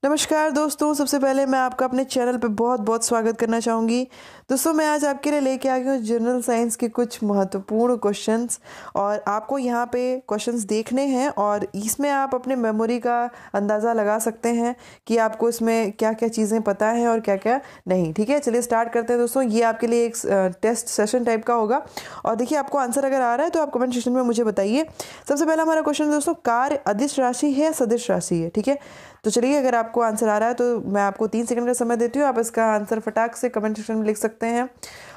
नमस्कार दोस्तों, सबसे पहले मैं आपका अपने चैनल पे बहुत बहुत स्वागत करना चाहूँगी। दोस्तों, मैं आज आपके लिए लेके आ गई हूँ जनरल साइंस के कुछ महत्वपूर्ण क्वेश्चंस। और आपको यहाँ पे क्वेश्चंस देखने हैं और इसमें आप अपने मेमोरी का अंदाज़ा लगा सकते हैं कि आपको इसमें क्या क्या चीज़ें पता हैं और क्या क्या नहीं। ठीक है, चलिए स्टार्ट करते हैं दोस्तों। ये आपके लिए एक टेस्ट सेशन टाइप का होगा। और देखिए, आपको आंसर अगर आ रहा है तो आप कमेंट सेक्शन में मुझे बताइए। सबसे पहला हमारा क्वेश्चन दोस्तों, कार्य अदिश राशि है सदिश राशि है? ठीक है, तो चलिए, अगर आपको आंसर आ रहा है तो मैं आपको 3 सेकंड का समय देती हूँ, आप इसका आंसर फटाक से कमेंट सेक्शन में लिख सकते हैं।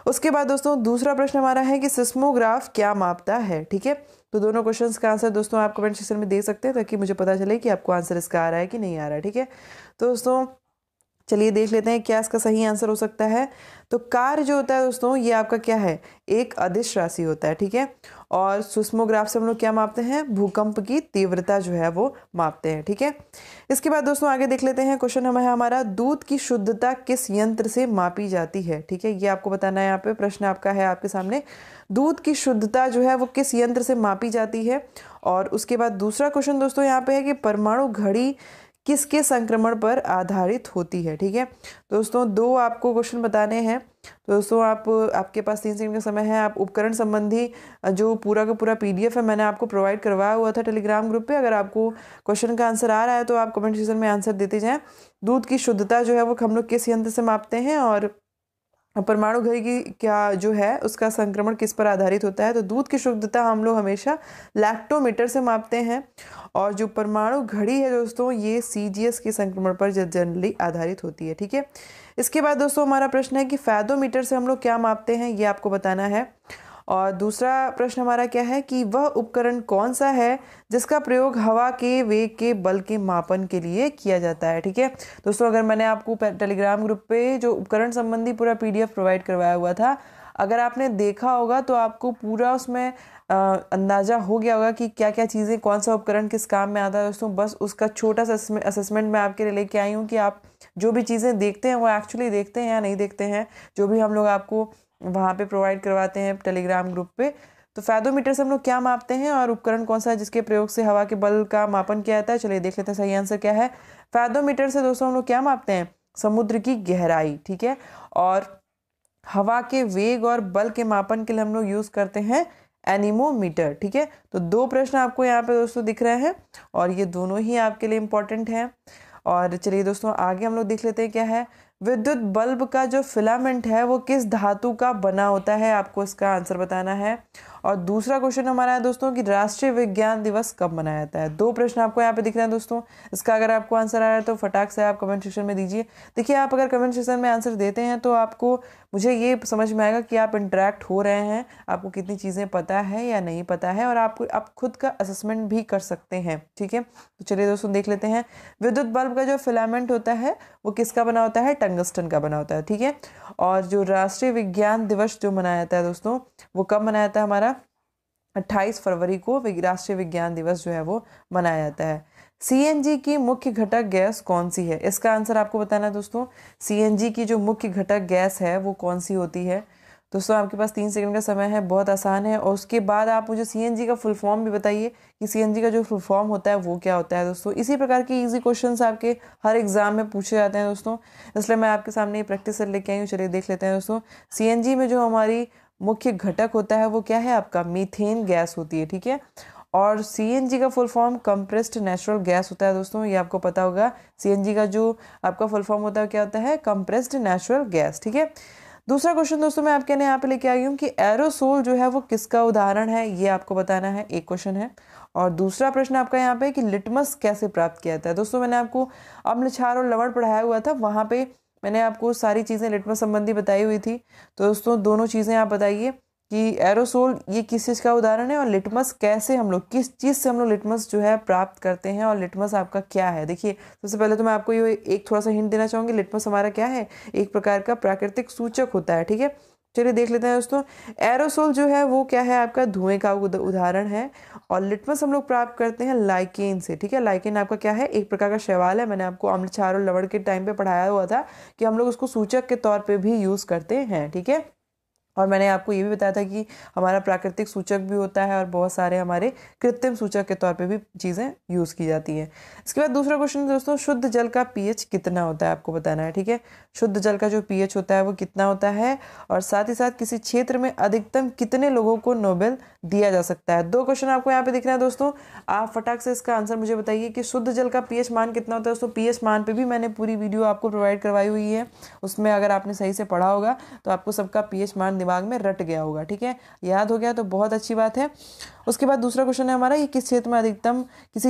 उसके बाद दोस्तों, दूसरा प्रश्न हमारा है कि सिस्मोग्राफ क्या मापता है? ठीक है, तो दोनों क्वेश्चंस का आंसर दोस्तों आप कमेंट सेक्शन में दे सकते हैं ताकि मुझे पता चले कि आपको आंसर इसका आ रहा है कि नहीं आ रहा है। ठीक है, तो दोस्तों चलिए देख लेते हैं क्या इसका सही आंसर हो सकता है। तो कार्य जो होता है दोस्तों, ये आपका क्या है, एक अदिश राशि होता है। ठीक है, और सिस्मोग्राफ से हम लोग क्या मापते हैं, भूकंप की तीव्रता जो है वो मापते हैं। ठीक है, इसके बाद दोस्तों आगे देख लेते हैं। क्वेश्चन हमारा, दूध की शुद्धता किस यंत्र से मापी जाती है? ठीक है, ये आपको बताना है। यहाँ पे प्रश्न आपका है आपके सामने, दूध की शुद्धता जो है वो किस यंत्र से मापी जाती है। और उसके बाद दूसरा क्वेश्चन दोस्तों यहाँ पे है कि परमाणु घड़ी किसके संक्रमण पर आधारित होती है? ठीक है, दोस्तों दो आपको क्वेश्चन बताने हैं। तो दोस्तों आपके पास 3 सेकंड का समय है। आप उपकरण संबंधी जो पूरा का पूरा पीडीएफ है मैंने आपको प्रोवाइड करवाया हुआ था टेलीग्राम ग्रुप पे। अगर आपको क्वेश्चन का आंसर आ रहा है तो आप कमेंट सेक्शन में आंसर देते जाएं। दूध की शुद्धता जो है वो हम लोग किस यंत्र से मापते हैं और परमाणु घड़ी की क्या जो है उसका संक्रमण किस पर आधारित होता है? तो दूध की शुद्धता हम लोग हमेशा लैक्टोमीटर से मापते हैं। और जो परमाणु घड़ी है दोस्तों, ये सीजीएस के संक्रमण पर जनरली आधारित होती है। ठीक है, इसके बाद दोस्तों हमारा प्रश्न है कि फेदोमीटर से हम लोग क्या मापते हैं, ये आपको बताना है। और दूसरा प्रश्न हमारा क्या है कि वह उपकरण कौन सा है जिसका प्रयोग हवा के वेग के बल के मापन के लिए किया जाता है? ठीक है दोस्तों, अगर मैंने आपको टेलीग्राम ग्रुप पे जो उपकरण संबंधी पूरा पीडीएफ प्रोवाइड करवाया हुआ था, अगर आपने देखा होगा तो आपको पूरा उसमें अंदाजा हो गया होगा कि क्या क्या चीज़ें, कौन सा उपकरण किस काम में आता है। दोस्तों बस उसका छोटा सा असेसमेंट मैं आपके लिए लेके आई हूँ कि आप जो भी चीज़ें देखते हैं वो एक्चुअली देखते हैं या नहीं देखते हैं, जो भी हम लोग आपको वहाँ पे प्रोवाइड करवाते हैं टेलीग्राम ग्रुप पे। तो फेदोमीटर से हम लोग क्या मापते हैं और उपकरण कौन सा है जिसके प्रयोग से हवा के बल का मापन किया जाता है? चलिए देख लेते हैं सही आंसर क्या है। फेदोमीटर से दोस्तों हम लोग क्या मापते हैं, समुद्र की गहराई। ठीक है, और हवा के वेग और बल के मापन के लिए हम लोग यूज करते हैं एनीमोमीटर। ठीक है, तो दो प्रश्न आपको यहाँ पे दोस्तों दिख रहे हैं और ये दोनों ही आपके लिए इंपॉर्टेंट हैं। और चलिए दोस्तों आगे हम लोग देख लेते हैं क्या है। विद्युत बल्ब का जो फिलामेंट है वो किस धातु का बना होता है? आपको इसका आंसर बताना है। और दूसरा क्वेश्चन हमारा है दोस्तों कि राष्ट्रीय विज्ञान दिवस कब मनाया जाता है? दो प्रश्न आपको यहाँ पे दिख रहे हैं दोस्तों। इसका अगर आपको आंसर आ रहा है तो फटाक से आप कमेंट सेक्शन में दीजिए। देखिए, आप अगर कमेंट सेक्शन में आंसर देते हैं तो आपको मुझे ये समझ में आएगा कि आप इंटरेक्ट हो रहे हैं, आपको कितनी चीज़ें पता है या नहीं पता है, और आप खुद का असेसमेंट भी कर सकते हैं। ठीक है, तो चलिए दोस्तों देख लेते हैं। विद्युत बल्ब का जो फिलामेंट होता है वो किसका बना होता है? टंगस्टन का बना होता है। ठीक है, और जो राष्ट्रीय विज्ञान दिवस जो मनाया जाता है दोस्तों, वो कब मनाया जाता है? हमारा 28 फरवरी को राष्ट्रीय विज्ञान दिवस जो है वो मनाया जाता है। सीएनजी की मुख्य घटक गैस कौन सी है? इसका आंसर आपको बताना है दोस्तों। सीएनजी की जो मुख्य घटक गैस है वो कौन सी होती है? दोस्तों आपके पास 3 सेकंड का समय है, बहुत आसान है। और उसके बाद आप मुझे सीएनजी का फुल फॉर्म भी बताइए कि सीएनजी का जो फुल फॉर्म होता है वो क्या होता है। दोस्तों इसी प्रकार के इजी क्वेश्चंस आपके हर एग्जाम में पूछे जाते हैं दोस्तों, इसलिए मैं आपके सामने ये प्रैक्टिस से लेके आई हूँ। चलिए देख लेते हैं दोस्तों। सीएनजी में जो हमारी मुख्य घटक होता है वो क्या है? आपका मीथेन गैस होती है। ठीक है, और सीएनजी का full form compressed natural gas होता है दोस्तों, ये आपको पता होगा। सीएनजी का जो आपका फुल फॉर्म होता है क्या होता है? Compressed natural gas. ठीक है, दूसरा क्वेश्चन दोस्तों मैं आपके यहाँ पे लेके आई हूँ कि एरोसोल जो है वो किसका उदाहरण है, ये आपको बताना है। एक क्वेश्चन है। और दूसरा प्रश्न आपका यहाँ पे कि लिटमस कैसे प्राप्त किया जाता है? दोस्तों मैंने आपको अम्ल क्षार और लवण पढ़ाया हुआ था, वहाँ पे मैंने आपको सारी चीज़ें लिटमस संबंधी बताई हुई थी। तो दोस्तों दोनों चीज़ें आप बताइए कि एरोसोल ये किस चीज़ का उदाहरण है और लिटमस कैसे हम लोग, किस चीज़ से हम लोग लिटमस जो है प्राप्त करते हैं और लिटमस आपका क्या है। देखिए, सबसे पहले तो मैं आपको ये एक थोड़ा सा हिंट देना चाहूँगी। लिटमस हमारा क्या है? एक प्रकार का प्राकृतिक सूचक होता है। ठीक है, चलिए देख लेते हैं दोस्तों। एरोसोल जो है वो क्या है? आपका धुएं का उदाहरण है। और लिटमस हम लोग प्राप्त करते हैं लाइकेन से। ठीक है, लाइकेन आपका क्या है? एक प्रकार का शैवाल है। मैंने आपको अम्ल क्षार और लवण के टाइम पे पढ़ाया हुआ था कि हम लोग उसको सूचक के तौर पे भी यूज करते हैं। ठीक है, और मैंने आपको ये भी बताया था कि हमारा प्राकृतिक सूचक भी होता है और बहुत सारे हमारे कृत्रिम सूचक के तौर पे भी चीज़ें यूज़ की जाती हैं। इसके बाद दूसरा क्वेश्चन दोस्तों, शुद्ध जल का पीएच कितना होता है आपको बताना है, ठीक है। शुद्ध जल का जो पीएच होता है वो कितना होता है, और साथ ही साथ किसी क्षेत्र में अधिकतम कितने लोगों को नोबेल दिया जा सकता है। 2 क्वेश्चन आपको यहाँ पे दिख रहे हैं दोस्तों, आप फटाक से इसका आंसर मुझे बताइए कि शुद्ध जल का पीएच मान कितना होता है। दोस्तों पीएच मान पे भी मैंने पूरी वीडियो आपको प्रोवाइड करवाई हुई है, उसमें अगर आपने सही से पढ़ा होगा तो आपको सबका पीएच मान दिमाग में रट गया होगा, ठीक है, याद हो गया तो बहुत अच्छी बात है। उसके बाद दूसरा क्वेश्चन है हमारा, ये किसी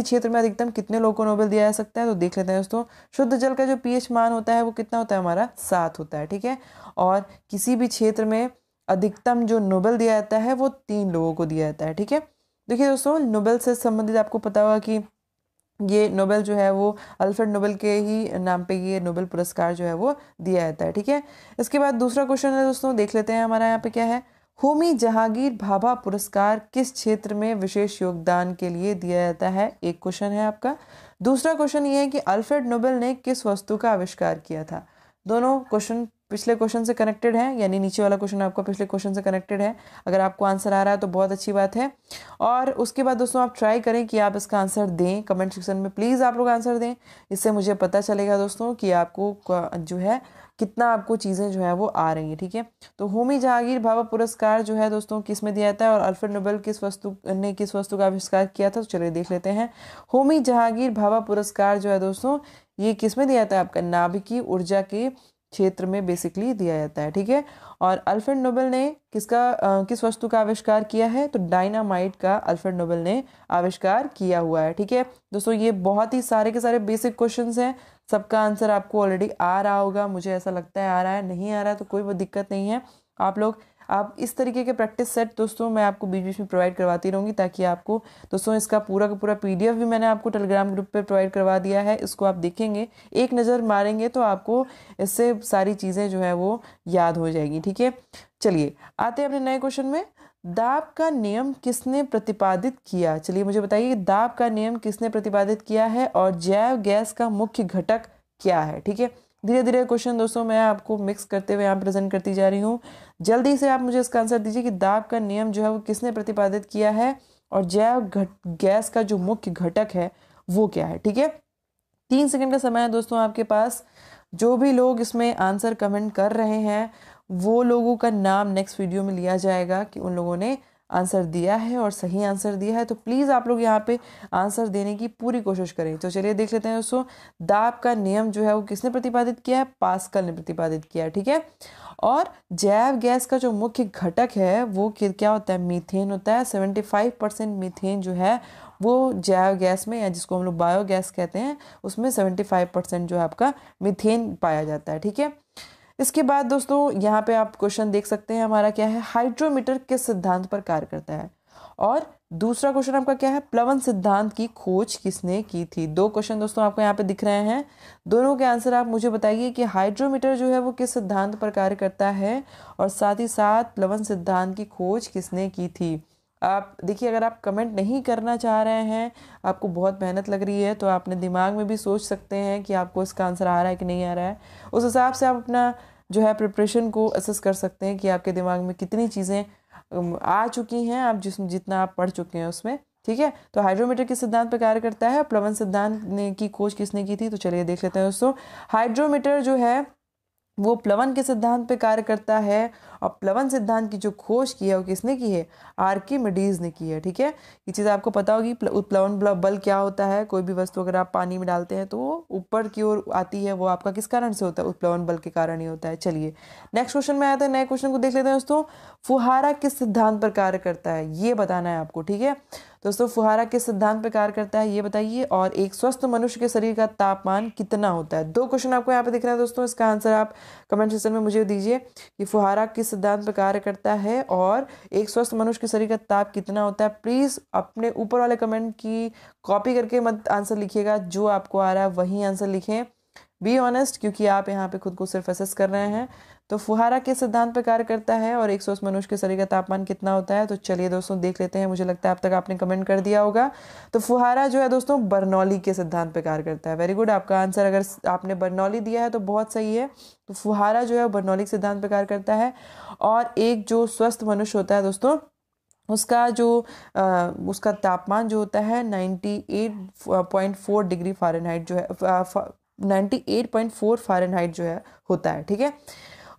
क्षेत्र में अधिकतम कितने लोगों को नोबेल दिया जा सकता है। तो देख लेते हैं दोस्तों, शुद्ध जल का जो पीएच मान होता है वो कितना होता है हमारा 7 होता है, ठीक है। और किसी भी क्षेत्र में अधिकतम जो नोबेल दिया जाता है वो 3 लोगों को दिया जाता है, ठीक है। देखिए दोस्तों, नोबेल से संबंधित आपको पता होगा कि ये नोबेल जो है वो अल्फ्रेड नोबेल के ही नाम पे ये नोबेल पुरस्कार जो है वो दिया जाता है, ठीक है। इसके बाद दूसरा क्वेश्चन है दोस्तों, देख लेते हैं हमारा यहाँ पे क्या है। होमी जहांगीर भाभा पुरस्कार किस क्षेत्र में विशेष योगदान के लिए दिया जाता है, एक क्वेश्चन है आपका। दूसरा क्वेश्चन ये है कि अल्फ्रेड नोबेल ने किस वस्तु का आविष्कार किया था। दोनों क्वेश्चन पिछले क्वेश्चन से कनेक्टेड है, यानी नीचे वाला क्वेश्चन आपका पिछले क्वेश्चन से कनेक्टेड है। अगर आपको आंसर आ रहा है तो बहुत अच्छी बात है। और उसके बाद दोस्तों आप ट्राई करें कि आप इसका आंसर दें, कमेंट सेक्शन में प्लीज़ आप लोग आंसर दें, इससे मुझे पता चलेगा दोस्तों कि आपको जो है कितना आपको चीज़ें जो है वो आ रही हैं, ठीक है। तो होमी जहांगीर भाभा पुरस्कार जो है दोस्तों किस में दिया जाता है, और अल्फ्रेड नोबेल किस वस्तु का आविष्कार किया था, तो चलिए देख लेते हैं। होमी जहांगीर भाभा पुरस्कार जो है दोस्तों ये किस में दिया जाता है, आपका नाभिकीय ऊर्जा के क्षेत्र में बेसिकली दिया जाता है, ठीक है। और अल्फ्रेड नोबेल ने किस वस्तु का आविष्कार किया है, तो डायनामाइट का अल्फ्रेड नोबेल ने आविष्कार किया हुआ है, ठीक है। दोस्तों ये बहुत ही सारे के सारे बेसिक क्वेश्चंस हैं, सबका आंसर आपको ऑलरेडी आ रहा होगा, मुझे ऐसा लगता है आ रहा है, नहीं आ रहा है तो कोई वो दिक्कत नहीं है। आप इस तरीके के प्रैक्टिस सेट दोस्तों मैं आपको बीच बीच में प्रोवाइड करवाती रहूँगी, ताकि आपको दोस्तों इसका पूरा का पूरा PDF भी मैंने आपको टेलीग्राम ग्रुप पे प्रोवाइड करवा दिया है। इसको आप देखेंगे, एक नज़र मारेंगे तो आपको इससे सारी चीज़ें जो है वो याद हो जाएगी, ठीक है। चलिए आते हैं अपने नए क्वेश्चन में। दाब का नियम किसने प्रतिपादित किया, चलिए मुझे बताइए दाब का नियम किसने प्रतिपादित किया है, और जैव गैस का मुख्य घटक क्या है, ठीक है। धीरे धीरे क्वेश्चन दोस्तों मैं आपको मिक्स करते हुए यहाँ प्रेजेंट करती जा रही हूँ। जल्दी से आप मुझे इसका आंसर दीजिए कि दाब का नियम जो है वो किसने प्रतिपादित किया है, और जैव गैस का जो मुख्य घटक है वो क्या है, ठीक है। 3 सेकंड का समय है दोस्तों आपके पास। जो भी लोग इसमें आंसर कमेंट कर रहे हैं वो लोगों का नाम नेक्स्ट वीडियो में लिया जाएगा कि उन लोगों ने आंसर दिया है और सही आंसर दिया है। तो प्लीज़ आप लोग यहाँ पे आंसर देने की पूरी कोशिश करें। तो चलिए देख लेते हैं दोस्तों, दाब का नियम जो है वो किसने प्रतिपादित किया है, पास्कल ने प्रतिपादित किया है, ठीक है। और जैव गैस का जो मुख्य घटक है वो क्या होता है, मीथेन होता है। 75% मीथेन जो है वो जैव गैस में, या जिसको हम लोग बायोगैस कहते हैं, उसमें 75% जो है आपका मीथेन पाया जाता है, ठीक है। इसके बाद दोस्तों यहाँ पे आप क्वेश्चन देख सकते हैं हमारा क्या है, हाइड्रोमीटर किस सिद्धांत पर कार्य करता है। और दूसरा क्वेश्चन आपका क्या है, प्लवन सिद्धांत की खोज किसने की थी। 2 क्वेश्चन दोस्तों आपको यहाँ पे दिख रहे हैं, दोनों के आंसर आप मुझे बताइए कि हाइड्रोमीटर जो है वो किस सिद्धांत पर कार्य करता है, और साथ ही साथ प्लवन सिद्धांत की खोज किसने की थी। आप देखिए, अगर आप कमेंट नहीं करना चाह रहे हैं, आपको बहुत मेहनत लग रही है, तो आपने दिमाग में भी सोच सकते हैं कि आपको इसका आंसर आ रहा है कि नहीं आ रहा है। उस हिसाब से आप अपना जो है प्रिपरेशन को असेस कर सकते हैं कि आपके दिमाग में कितनी चीज़ें आ चुकी हैं, आप जितना आप पढ़ चुके हैं उसमें, ठीक है। तो हाइड्रोमीटर किस सिद्धांत पर कार्य करता है, प्लवन सिद्धांत की खोज किसने की थी। तो चलिए देख लेते हैं दोस्तों, हाइड्रोमीटर जो है वो प्लवन के सिद्धांत पे कार्य करता है, और प्लवन सिद्धांत की जो खोज की है वो किसने की है, आर्किमिडीज ने की है, ठीक है। ये चीज़ आपको पता होगी, उत्प्लवन बल क्या होता है। कोई भी वस्तु अगर आप पानी में डालते हैं तो वो ऊपर की ओर आती है, वो आपका किस कारण से होता है, उत्प्लवन बल के कारण ही होता है। चलिए नेक्स्ट क्वेश्चन में आते हैं, नए क्वेश्चन को देख लेते हैं दोस्तों। फुहारा किस सिद्धांत पर कार्य करता है, ये बताना है आपको, ठीक है। दोस्तों फुहारा किस सिद्धांत पर कार्य करता है ये बताइए, और एक स्वस्थ मनुष्य के शरीर का तापमान कितना होता है। 2 क्वेश्चन आपको यहाँ पे दिख रहे हैं दोस्तों, इसका आंसर आप कमेंट सेक्शन में मुझे दीजिए कि फुहारा किस सिद्धांत पर कार्य करता है, और एक स्वस्थ मनुष्य के शरीर का ताप कितना होता है। प्लीज़ अपने ऊपर वाले कमेंट की कॉपी करके मत आंसर लिखिएगा, जो आपको आ रहा है वही आंसर लिखें। बी ऑनेस्ट, क्योंकि आप यहाँ पे खुद को सिर्फ असेस कर रहे हैं। तो फुहारा किस सिद्धांत पर कार्य करता है और 180 मनुष्य के शरीर का तापमान कितना होता है? तो चलिए दोस्तों देख लेते हैं। मुझे लगता है अब तक आपने कमेंट कर दिया होगा। तो फुहारा जो है दोस्तों बर्नौली के सिद्धांत पर कार्य करता है। वेरी गुड, आपका आंसर अगर आपने बर्नौली दिया है तो बहुत सही है। तो फुहारा जो है बर्नौली के सिद्धांत पर कार्य करता है। और एक जो स्वस्थ मनुष्य होता है दोस्तों, उसका उसका तापमान जो होता है 98.4 डिग्री फ़ारेनहाइट जो है 98.4 फ़ारेनहाइट जो है होता है। ठीक है,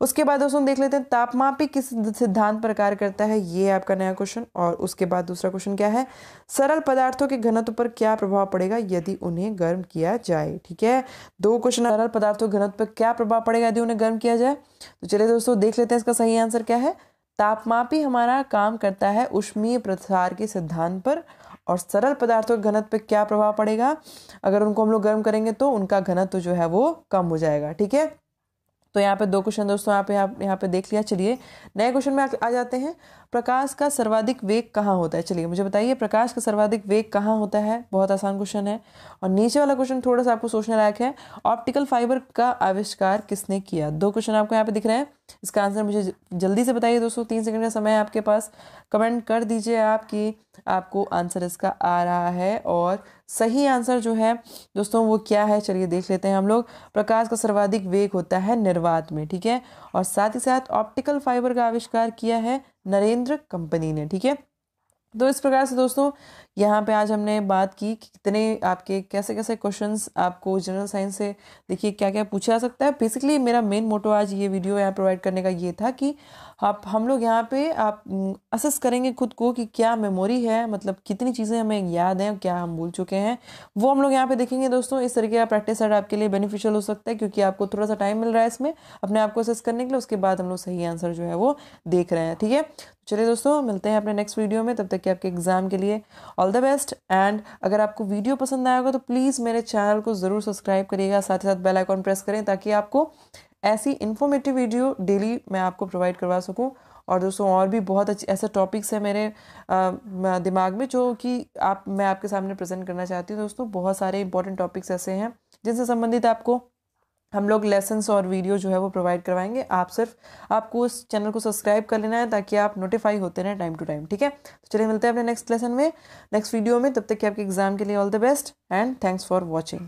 उसके बाद दोस्तों देख लेते हैं तापमापी किस सिद्धांत पर कार्य करता है। ये आपका नया क्वेश्चन। और उसके बाद दूसरा क्वेश्चन क्या है, सरल पदार्थों के घनत्व पर क्या प्रभाव पड़ेगा यदि उन्हें गर्म किया जाए। ठीक है, दो क्वेश्चन। सरल पदार्थों के घनत्व पर क्या प्रभाव पड़ेगा यदि उन्हें गर्म किया जाए। तो चलिए दोस्तों देख लेते हैं इसका सही आंसर क्या है। तापमापी हमारा काम करता है ऊष्मीय प्रसार के सिद्धांत पर, और सरल पदार्थों के घनत्व पे क्या प्रभाव पड़ेगा, अगर उनको हम लोग गर्म करेंगे तो उनका घनत्व जो है वो कम हो जाएगा। ठीक है, तो यहाँ पे दो क्वेश्चन दोस्तों आप यहाँ पे देख लिया। चलिए नए क्वेश्चन में आ जाते हैं। प्रकाश का सर्वाधिक वेग कहाँ होता है? चलिए मुझे बताइए प्रकाश का सर्वाधिक वेग कहाँ होता है। बहुत आसान क्वेश्चन है। और नीचे वाला क्वेश्चन थोड़ा सा आपको सोचने लायक है। ऑप्टिकल फाइबर का आविष्कार किसने किया? दो क्वेश्चन आपको यहाँ पे दिख रहे हैं। इसका आंसर मुझे जल्दी से बताइए दोस्तों, 3 सेकंड का समय है आपके पास। कमेंट कर दीजिए आप कि आपको आंसर इसका आ रहा है। और सही आंसर जो है दोस्तों वो क्या है, चलिए देख लेते हैं हम लोग। प्रकाश का सर्वाधिक वेग होता है निर्वात में। ठीक है, और साथ ही साथ ऑप्टिकल फाइबर का आविष्कार किया है नरेंद्र कंपनी ने। ठीक है, तो इस प्रकार से दोस्तों यहाँ पे आज हमने बात की कि कितने आपके कैसे कैसे क्वेश्चंस आपको जनरल साइंस से देखिए क्या क्या पूछा जा सकता है। बेसिकली मेरा मेन मोटो आज ये वीडियो यहाँ प्रोवाइड करने का ये था कि हम लोग यहाँ पे आप असेस करेंगे खुद को कि क्या मेमोरी है, मतलब कितनी चीज़ें हमें याद हैं, क्या हम भूल चुके हैं, वो हम लोग यहाँ पे देखेंगे दोस्तों। इस तरीके का प्रैक्टिस सेट आपके लिए बेनिफिशियल हो सकता है, क्योंकि आपको थोड़ा सा टाइम मिल रहा है इसमें अपने आप को असेस करने के लिए। उसके बाद हम लोग सही आंसर जो है वो देख रहे हैं। ठीक है, चलिए दोस्तों मिलते हैं अपने नेक्स्ट वीडियो में। तब तक कि आपके एग्जाम के लिए ऑल द बेस्ट। एंड अगर आपको वीडियो पसंद आया होगा तो प्लीज़ मेरे चैनल को ज़रूर सब्सक्राइब करिएगा, साथ ही साथ बेल आइकॉन प्रेस करें ताकि आपको ऐसी इन्फॉर्मेटिव वीडियो डेली मैं आपको प्रोवाइड करवा सकूं। और दोस्तों और भी बहुत अच्छे ऐसे टॉपिक्स हैं मेरे दिमाग में जो कि मैं आपके सामने प्रेजेंट करना चाहती हूँ। दोस्तों बहुत सारे इंपॉर्टेंट टॉपिक्स ऐसे हैं जिनसे संबंधित आपको हम लोग लेसन्स और वीडियो जो है वो प्रोवाइड करवाएंगे। आपको इस चैनल को सब्सक्राइब कर लेना है ताकि आप नोटिफाई होते रहें टाइम टू टाइम। ठीक है, तो चलिए मिलते हैं अपने नेक्स्ट लेसन में, नेक्स्ट वीडियो में। तब तक कि आपके एग्जाम के लिए all the best and thanks for watching.